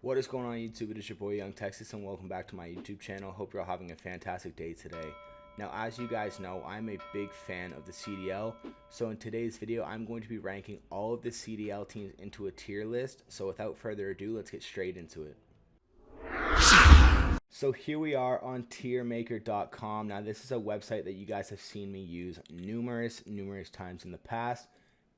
What is going on YouTube? It is your boy Young Texas and welcome back to my YouTube channel. Hope you're all having a fantastic day today. Now, as you guys know, I'm a big fan of the CDL. So in today's video, I'm going to be ranking all of the CDL teams into a tier list. So without further ado, let's get straight into it. So here we are on tiermaker.com. Now this is a website that you guys have seen me use numerous times in the past.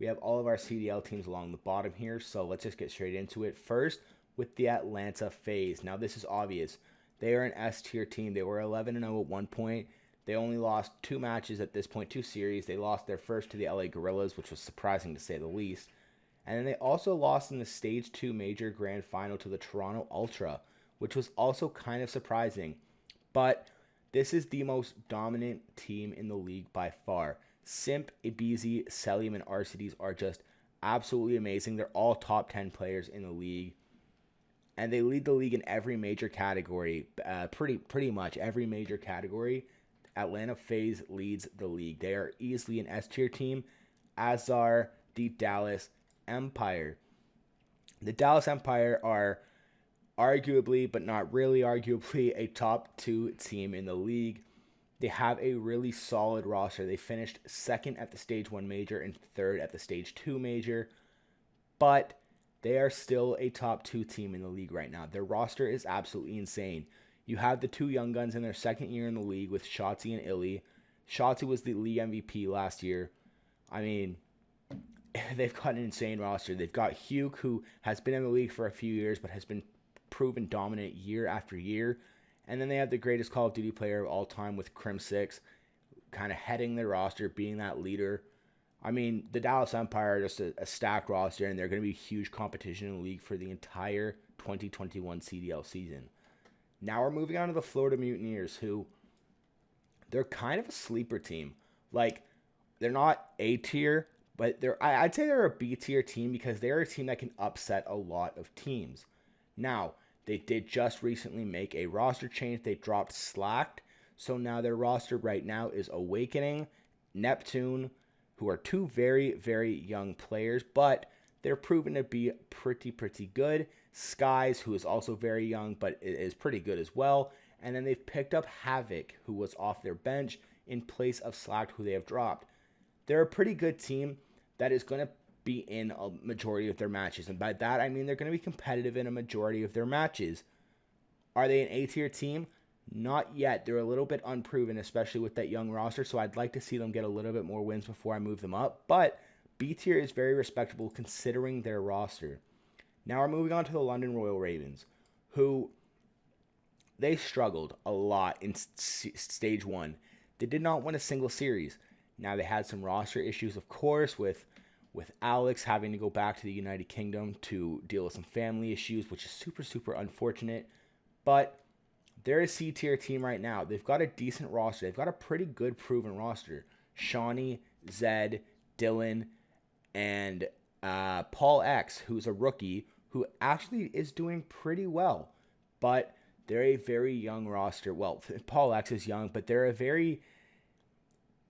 We have all of our CDL teams along the bottom here. So let's just get straight into it. First, with the Atlanta FaZe. Now this is obvious. They are an S tier team. They were 11-0 at one point. They only lost 2 matches at this point, 2 series. They lost their first to the LA Gorillas, which was surprising to say the least. And then they also lost in the Stage 2 Major Grand Final to the Toronto Ultra, which was also kind of surprising. But this is the most dominant team in the league by far. Simp, Ibiza, Selim, and Arcides are just absolutely amazing. They're all top 10 players in the league. And they lead the league in every major category, pretty much every major category. Atlanta FaZe leads the league. They are easily an S tier team, as are the Dallas Empire. The Dallas Empire are arguably, but not really arguably, a top 2 team in the league. They have a really solid roster. They finished 2nd at the Stage 1 Major and 3rd at the Stage 2 Major. But they are still a top 2 team in the league right now. Their roster is absolutely insane. You have the 2 young guns in their 2nd year in the league with Shotzi and Illy. Shotzi was the league MVP last year. I mean, they've got an insane roster. They've got Hugh, who has been in the league for a few years, but has been proven dominant year after year. And then they have the greatest Call of Duty player of all time with Crim6, kind of heading their roster, being that leader. I mean, the Dallas Empire are just a stacked roster, and they're going to be huge competition in the league for the entire 2021 CDL season. Now we're moving on to the Florida Mutineers, who they're kind of a sleeper team. Like, they're not A tier, but I'd say they're a B tier team because they're a team that can upset a lot of teams. Now, they did just recently make a roster change. They dropped Slacked, so now their roster right now is Awakening, Neptune, who are 2 very young players, but they're proven to be pretty good. Skies, who is also very young, but is pretty good as well. And then they've picked up Havoc, who was off their bench, in place of Slacked, who they have dropped. They're a pretty good team that is going to be in a majority of their matches. And by that, I mean they're going to be competitive in a majority of their matches. Are they an A-tier team? Not yet. They're a little bit unproven, especially with that young roster, so I'd like to see them get a little bit more wins before I move them up. But B tier is very respectable considering their roster. Now we're moving on to the London Royal Ravens, who they struggled a lot in Stage 1. They did not win a single series. Now they had some roster issues, of course, with Alex having to go back to the United Kingdom to deal with some family issues, which is super unfortunate. But they're a C tier team right now. They've got a decent roster. They've got a pretty good proven roster. Shawnee, Zed, Dylan, and Paul X, who's a rookie, who actually is doing pretty well. But they're a very young roster. Well, Paul X is young, but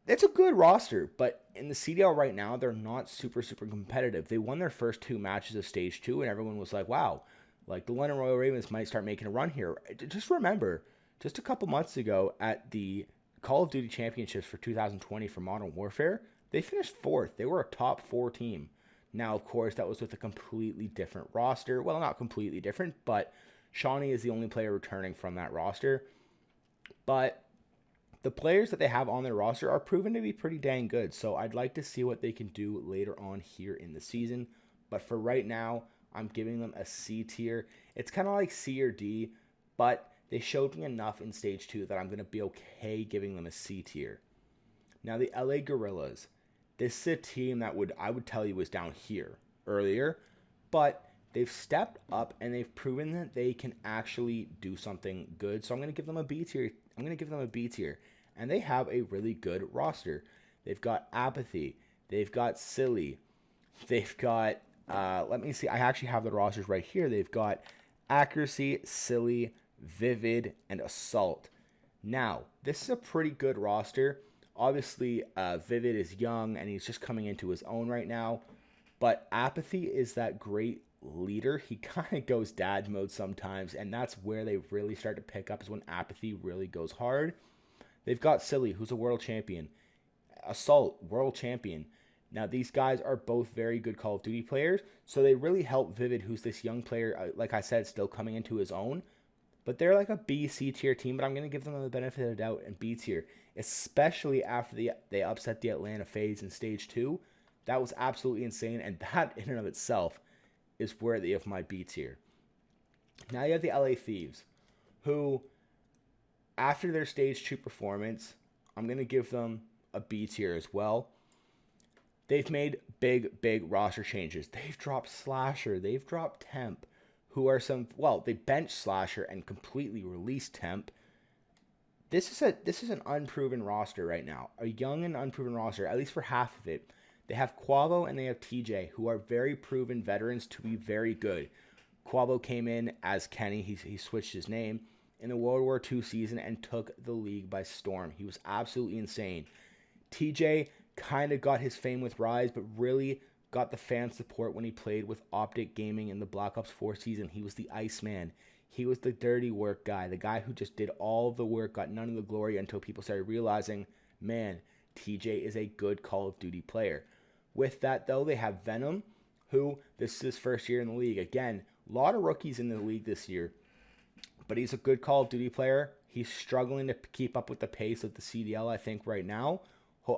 it's a good roster. But in the CDL right now, they're not super competitive. They won their first 2 matches of Stage 2, and everyone was like, wow, like the London Royal Ravens might start making a run here. Just remember, just a couple months ago at the Call of Duty Championships for 2020 for Modern Warfare, they finished 4th. They were a top 4 team. Now, of course, that was with a completely different roster. Well, not completely different, but Shawnee is the only player returning from that roster. But the players that they have on their roster are proven to be pretty dang good. So I'd like to see what they can do later on here in the season. But for right now, I'm giving them a C tier. It's kind of like C or D, but they showed me enough in Stage 2 that I'm going to be okay giving them a C tier. Now, the LA Gorillas. This is a team that I would tell you was down here earlier, but they've stepped up and they've proven that they can actually do something good. So I'm going to give them a B tier. And they have a really good roster. They've got Apathy. They've got Silly. They've got let me see. I actually have the rosters right here. They've got Accuracy, Silly, Vivid, and Assault. Now, this is a pretty good roster. Obviously, Vivid is young, and he's just coming into his own right now. But Apathy is that great leader. He kind of goes dad mode sometimes, and that's where they really start to pick up, is when apathy really goes hard. They've got Silly, who's a world champion. Assault, world champion. Now, these guys are both very good Call of Duty players, so they really help Vivid, who's this young player, like I said, still coming into his own. But they're like a B, C tier team, but I'm going to give them the benefit of the doubt and B tier, especially after they upset the Atlanta FaZe in Stage 2. That was absolutely insane, and that in and of itself is worthy of my B tier. Now you have the LA Thieves, who, after their Stage 2 performance, I'm going to give them a B tier as well. They've made big roster changes. They've dropped Slasher. They've dropped Temp, who are they benched Slasher and completely released Temp. This is an unproven roster right now. A young and unproven roster, at least for half of it. They have Quavo and they have TJ, who are very proven veterans to be very good. Quavo came in as Kenny. He switched his name in the World War II season and took the league by storm. He was absolutely insane. TJ kind of got his fame with Rise, but really got the fan support when he played with Optic Gaming in the Black Ops 4 season. He was the Iceman. He was the dirty work guy, the guy who just did all of the work, got none of the glory, until people started realizing, man, TJ is a good Call of Duty player. With that, though, they have Venom, who, this is his first year in the league. Again, a lot of rookies in the league this year, but he's a good Call of Duty player. He's struggling to keep up with the pace of the CDL, I think, right now.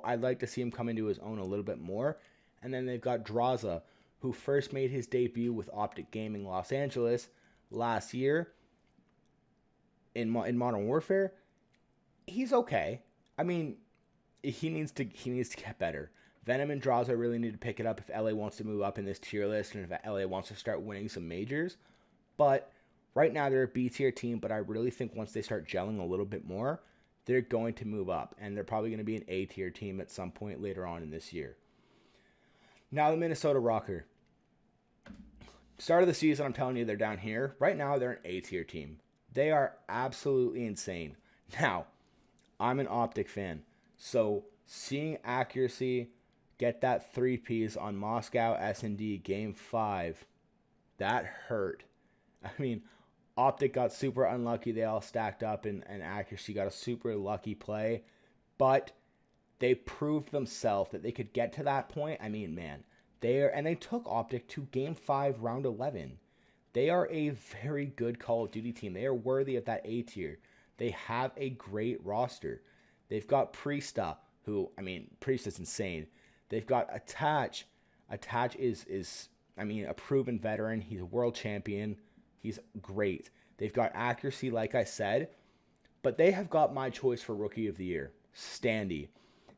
I'd like to see him come into his own a little bit more. And then they've got Draza, who first made his debut with Optic Gaming Los Angeles last year in Modern Warfare. He's okay. I mean, he needs to get better. Venom and Draza really need to pick it up if LA wants to move up in this tier list and if LA wants to start winning some majors. But right now they're a B tier team, but I really think once they start gelling a little bit more, they're going to move up, and they're probably going to be an A tier team at some point later on in this year. Now the Minnesota Rocker. Start of the season, I'm telling you, they're down here. Right now, they're an A tier team. They are absolutely insane. Now, I'm an Optic fan, so seeing Accuracy get that 3-piece on Moscow S&D Game 5, that hurt. I mean, Optic got super unlucky. They all stacked up, and Accuracy got a super lucky play. But they proved themselves that they could get to that point. I mean, man, they took Optic to Game 5, Round 11. They are a very good Call of Duty team. They are worthy of that A tier. They have a great roster. They've got Priesta, Priest is insane. They've got Attach. Attach is a proven veteran. He's a world champion. He's great. They've got Accuracy, like I said, but they have got my choice for Rookie of the Year, Standy.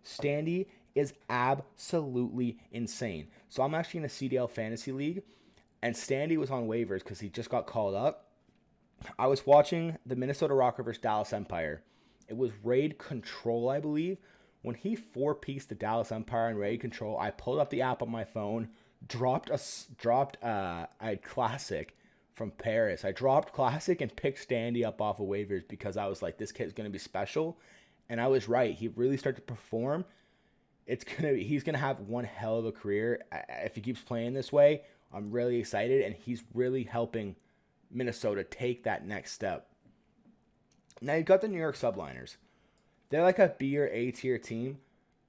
Standy is absolutely insane. So I'm actually in a CDL Fantasy League, and Standy was on waivers because he just got called up. I was watching the Minnesota Rocker versus Dallas Empire. It was Raid Control, I believe. When he 4-pieced the Dallas Empire in Raid Control, I pulled up the app on my phone, dropped a Classic from Paris. I dropped Classic and picked Standy up off of waivers because I was like, this kid's going to be special. And I was right. He really started to perform. He's going to have one hell of a career. If he keeps playing this way, I'm really excited. And he's really helping Minnesota take that next step. Now you've got the New York Subliners. They're like a B or A tier team,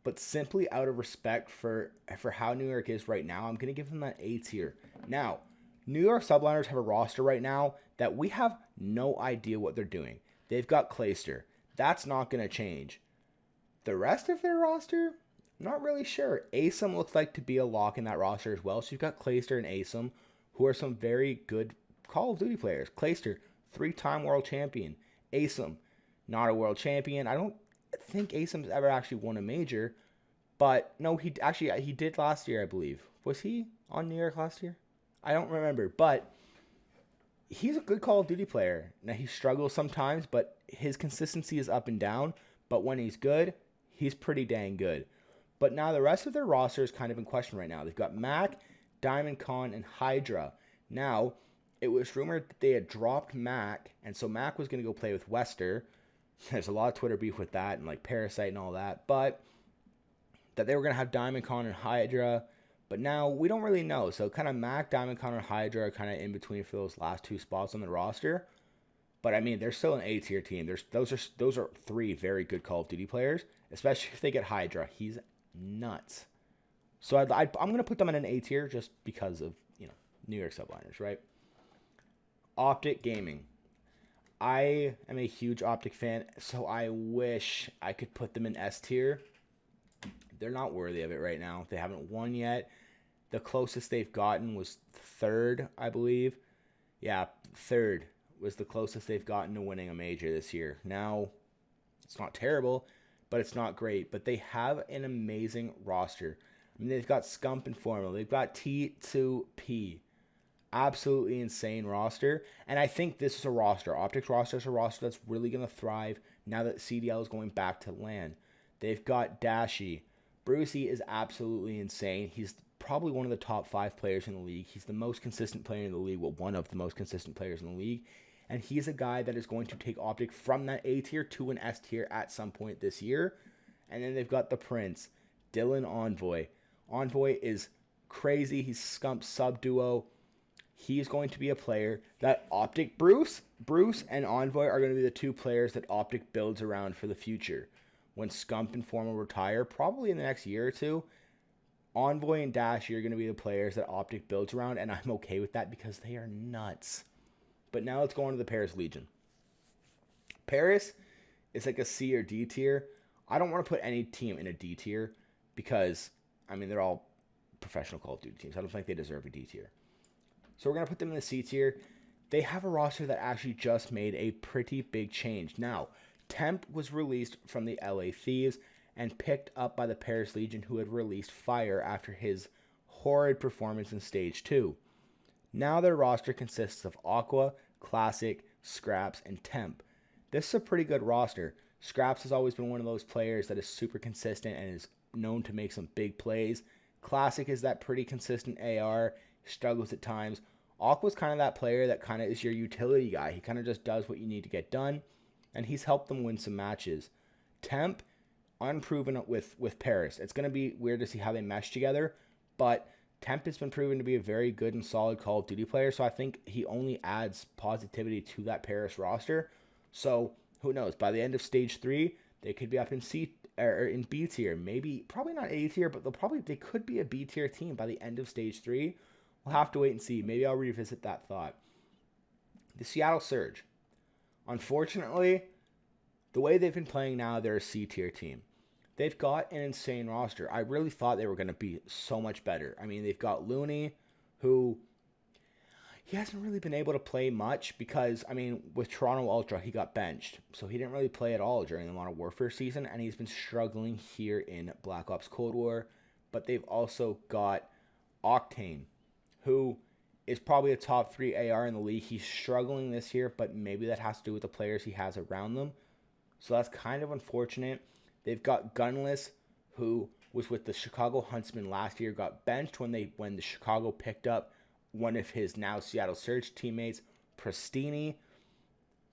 but simply out of respect for how New York is right now, I'm going to give them that A tier. Now, New York Subliners have a roster right now that we have no idea what they're doing. They've got Clayster. That's not going to change. The rest of their roster, not really sure. Asim looks like to be a lock in that roster as well. So you've got Clayster and Asim, who are some very good Call of Duty players. Clayster, 3-time world champion. Asim, not a world champion. I don't think Asim's ever actually won a major. But no, he did last year, I believe. Was he on New York last year? I don't remember, but he's a good Call of Duty player. Now, he struggles sometimes, but his consistency is up and down. But when he's good, he's pretty dang good. But now the rest of their roster is kind of in question right now. They've got Mac, Diamond Con, and Hydra. Now, it was rumored that they had dropped Mac, and so Mac was going to go play with Wester. There's a lot of Twitter beef with that and like Parasite and all that. But that they were going to have Diamond Con and Hydra. But now we don't really know. So kind of Mac, Diamond Con, and Hydra are kind of in between for those last two spots on the roster. But I mean, they're still an A tier team. Those are three very good Call of Duty players, especially if they get Hydra. He's nuts. So I'm going to put them in an A tier just because of, New York Subliners, right? Optic Gaming. I am a huge Optic fan, so I wish I could put them in S tier. They're not worthy of it right now. They haven't won yet. The closest they've gotten was third, I believe. Yeah, third was the closest they've gotten to winning a major this year. Now, it's not terrible, but it's not great. But they have an amazing roster. I mean, they've got Scump and Formula. They've got T2P. Absolutely insane roster. And I think this is a roster. Optic's roster is a roster that's really going to thrive now that CDL is going back to LAN. They've got Dashy. Brucey is absolutely insane. He's probably one of the top 5 players in the league. He's the most consistent player in the league. Well, one of the most consistent players in the league. And he's a guy that is going to take Optic from that A tier to an S tier at some point this year. And then they've got the Prince, Dylan Envoy. Envoy is crazy. He's Scump's sub-duo. He's going to be a player that Optic Bruce and Envoy are going to be the two players that Optic builds around for the future. When Scump and Formal retire, probably in the next year or two, Envoy and Dash are going to be the players that Optic builds around, and I'm okay with that because they are nuts. But now let's go on to the Paris Legion. Paris is like a C or D tier. I don't want to put any team in a D tier because, I mean, they're all professional Call of Duty teams. I don't think they deserve a D tier. So we're going to put them in the C tier. They have a roster that actually just made a pretty big change. Now, Temp was released from the LA Thieves and picked up by the Paris Legion, who had released Fire after his horrid performance in Stage 2. Now their roster consists of Aqua, Classic, Scraps, and Temp. This is a pretty good roster. Scraps has always been one of those players that is super consistent and is known to make some big plays. Classic is that pretty consistent AR, struggles at times. Aqua's kind of that player that kind of is your utility guy. He kind of just does what you need to get done, and he's helped them win some matches. Temp, unproven with Paris. It's going to be weird to see how they mesh together, but Temp has been proven to be a very good and solid Call of Duty player, so I think he only adds positivity to that Paris roster. So who knows? By the end of Stage 3, they could be up in C or in B tier. Maybe, probably not A tier, but they could be a B tier team by the end of Stage 3. We'll have to wait and see. Maybe I'll revisit that thought. The Seattle Surge. Unfortunately, the way they've been playing now, they're a C tier team. They've got an insane roster. I really thought they were going to be so much better. I mean, they've got Looney, who he hasn't really been able to play much because, I mean, with Toronto Ultra, he got benched. So he didn't really play at all during the Modern Warfare season, and he's been struggling here in Black Ops Cold War. But they've also got Octane, who is probably a top 3 AR in the league. He's struggling this year, but maybe that has to do with the players he has around them. So that's kind of unfortunate. They've got Gunless, who was with the Chicago Huntsmen last year, got benched when the Chicago picked up one of his now Seattle Surge teammates, Pristini.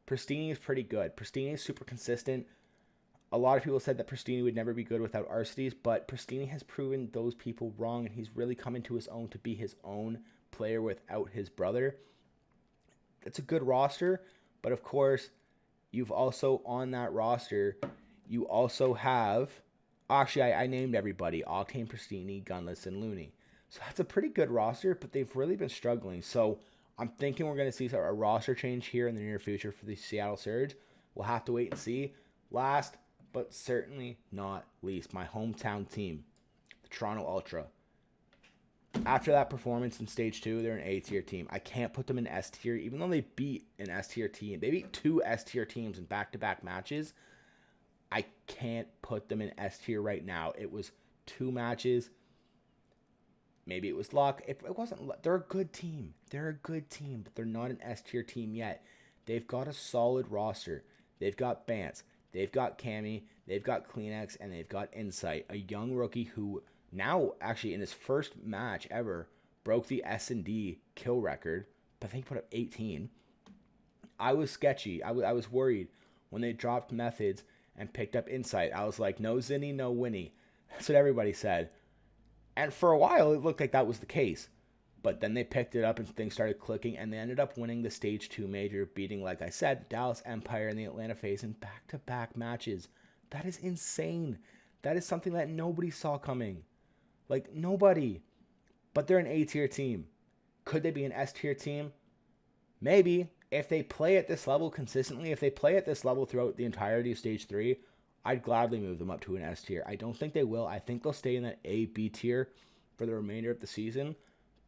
Pristini is pretty good. Pristini is super consistent. A lot of people said that Pristini would never be good without Arcides, but Pristini has proven those people wrong, and he's really come into his own to be his own player without his brother. It's a good roster, but of course, you've also on that roster, you also have, actually I named everybody, Octane, Pristini, Gunless, and Looney. So that's a pretty good roster, but they've really been struggling. So I'm thinking we're going to see a roster change here in the near future for the Seattle Surge. We'll have to wait and see. Last, but certainly not least, my hometown team, the Toronto Ultra. After that performance in Stage 2, they're an A tier team. I can't put them in S tier, even though they beat an S tier team. They beat 2 S tier teams in back-to-back matches. I can't put them in S tier right now. It was 2 matches. Maybe it was luck. It wasn't luck. They're a good team. They're a good team, but they're not an S tier team yet. They've got a solid roster. They've got Bance. They've got Cammy. They've got Kleenex. And they've got Insight, a young rookie who now, actually, in his first match ever, broke the S&D kill record. I think he put up 18. I was sketchy. I was worried when they dropped Methods and picked up Insight. I was like, no Zinni, no Winnie. That's what everybody said. And for a while, it looked like that was the case. But then they picked it up and things started clicking, and they ended up winning the Stage 2 major, beating, like I said, the Dallas Empire and the Atlanta FaZe in back-to-back matches. That is insane. That is something that nobody saw coming. Like, nobody. But they're an A-tier team. Could they be an S-tier team? Maybe. If they play at this level consistently, if they play at this level throughout the entirety of Stage 3, I'd gladly move them up to an S tier. I don't think they will. I think they'll stay in that A, B tier for the remainder of the season.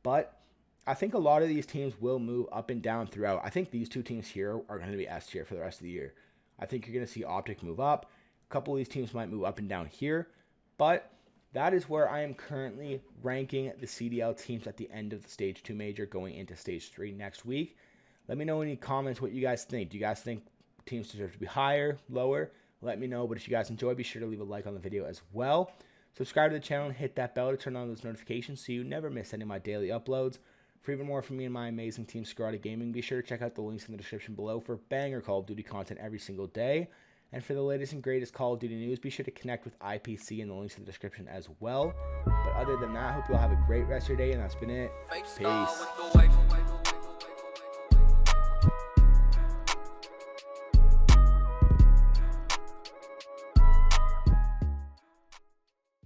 But I think a lot of these teams will move up and down throughout. I think these two teams here are going to be S tier for the rest of the year. I think you're going to see Optic move up. A couple of these teams might move up and down here. But that is where I am currently ranking the CDL teams at the end of the Stage 2 major going into Stage 3 next week. Let me know in the comments what you guys think. Do you guys think teams deserve to be higher, lower? Let me know. But if you guys enjoy, be sure to leave a like on the video as well. Subscribe to the channel and hit that bell to turn on those notifications so you never miss any of my daily uploads. For even more from me and my amazing team, Skirata Gaming, be sure to check out the links in the description below for banger Call of Duty content every single day. And for the latest and greatest Call of Duty news, be sure to connect with IPC in the links in the description as well. But other than that, I hope you all have a great rest of your day, and that's been it. Peace.